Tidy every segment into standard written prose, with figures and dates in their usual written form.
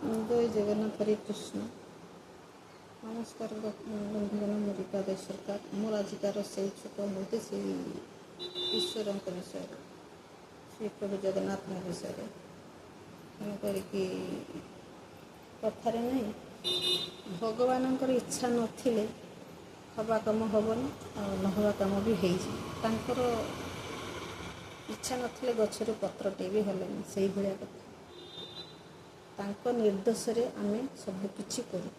जय जगन्नाथ हरे कृष्ण नमस्कार बंधुगण मोर एकादश सरकार मोर आजिकार से छोट होते से ईश्वर विषय श्री प्रभु जगन्नाथ विषय तेणुक कथार नहीं भगवान इच्छा नथिले हवा कम हेनी और नहवा कम भी होकर इच्छा नथिले गचर पत्रटे भी हलेनी से भाया कथा तांको निर्देश आमे सबकिछि करूँ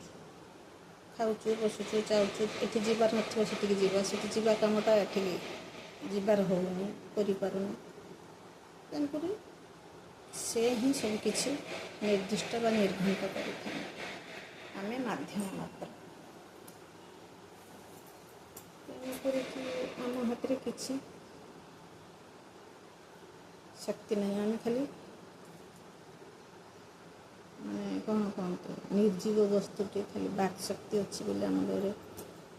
खाऊँ बसुचु चाहूँ ये जीवार नथिबो सेठिकी जीवा सेठी जीवा कामटा एठिकी जीवार होउनी करि पारुनी तेणुकरी से ही सबकिछि निर्दिष्ट बा निर्घंट करिथां आमे माध्यम मात्र तेणुकरी आम हाथ में किछि शक्ति नहीं आमे खाली माने कौन कहते निर्जीव वस्तुटे खाली बाक शक्ति अच्छी बोले आम घर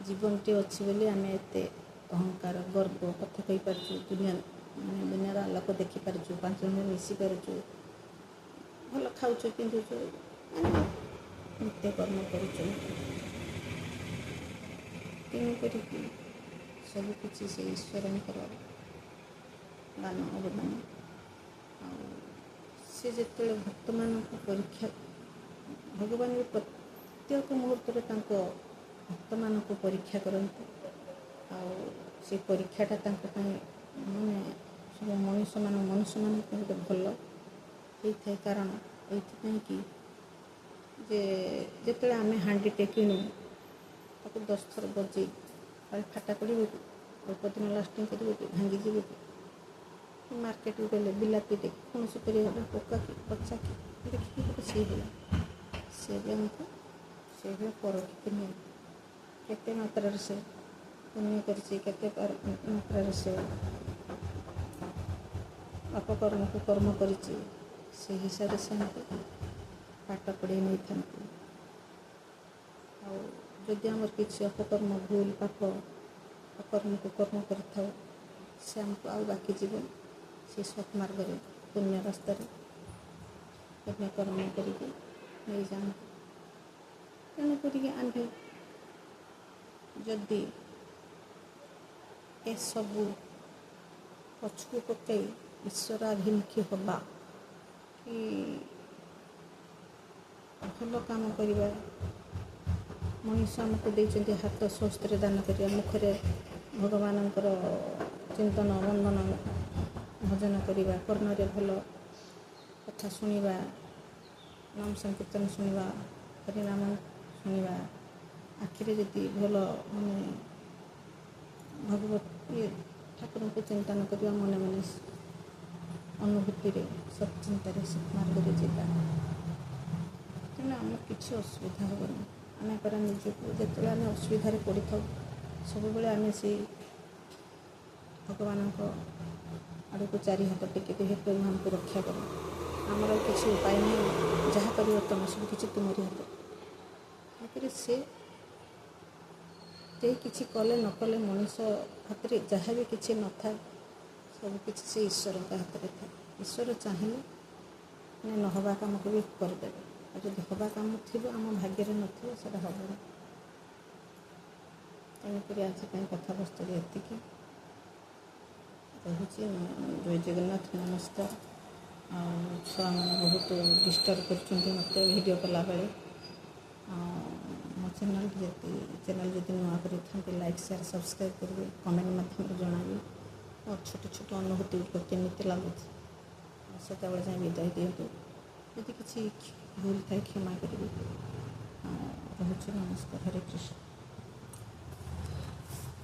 जीवनटे अच्छी बोले आम एत अहंकार गर्व कथा कही पार्छु दुनिया माने दुनियार आलोक देखी पार्छु 5 जन मिसी पार्छु भल खाऊँ पिंधुचु नित्य कर्म करुचु तेणुक सबकि से ईश्वर दान अवदान से जिते भक्त मान परीक्षा भगवान प्रत्येक मुहूर्त भक्त मान परीक्षा करते से परीक्षाटा माने सब मनुष्य मान गोटे भल होता है कारण ये कि जिते आम हांडीटे किणु ताको 10 थर बजे फाटा पड़े अल्प दिन लास्टिंग कर भांगी जीव मार्केट को गले बिलाती देख कौन से पोका कि पचा कि देखिए गोटे सी है सी भी आमको से परखी केते मात्रा से पुण्य करते मात्रा से अपकर्म को कर्म कर हिसाब से हमको पाठ पढ़े नहीं था जदि आमर किसी अपकर्म भूल पाप अकर्म को कर्म कर से आमको आउ बाकी जीवन से सत मार्ग पुण्य रास्तार पुण्य कर्म करके नहीं जाए तेणुक आम्भे जदि ए सबू पछू पकई ईश्वराभिमुखी हवा कि भल काम करवा मनुष्य आमको देते हाथ स्वस्थ दान करवा मुखरे भगवान चिंतन वंदन भजन करवा कर्ण भल कथा शुणा नाम संकीर्तन शुणा हरिनाम शुणा आखिरे जदि भल माने भगवत ये ठाकुर को चिंतन करवा मन मन अनुभूति सचिंतार सत्मार्ग जावा तेना आम कि असुविधा हेनी आम परा निजक जिते आम असुविधा पड़ था सब बेले आम से भगवान आड़ को 4 हाथ टेक हेतु हमको रक्षा कर आमर किसी उपाय नहीं जहाँ कर तुम सब किसी तुमरी हाथ आखिर से किसी कले न कले मनुष्य हाथ में जहाँ भी किसी न था सबकि से ईश्वर हाथ में था ईश्वर चाहिए मैंने न हवा कम को भी करदे और जब हवा कम थी आम भाग्य नथिबो सेटा हेनी तेणुक आज कथावस्तु एति रही जय जगन्नाथ नमस्कार छुआ मैंने बहुत डिस्टर्ब कर मत वीडियो कला बेले मो चैनल जब नुआ कर लाइक शेयर सब्सक्राइब करेंगे कमेंट मध्यम जन और छोट छोट अनुभूति केमी लगुच से जाए विदाय दिंतु यदि किसी भूल थाए क्षमा करेंगे रोचे नमस्कार हरे कृष्ण।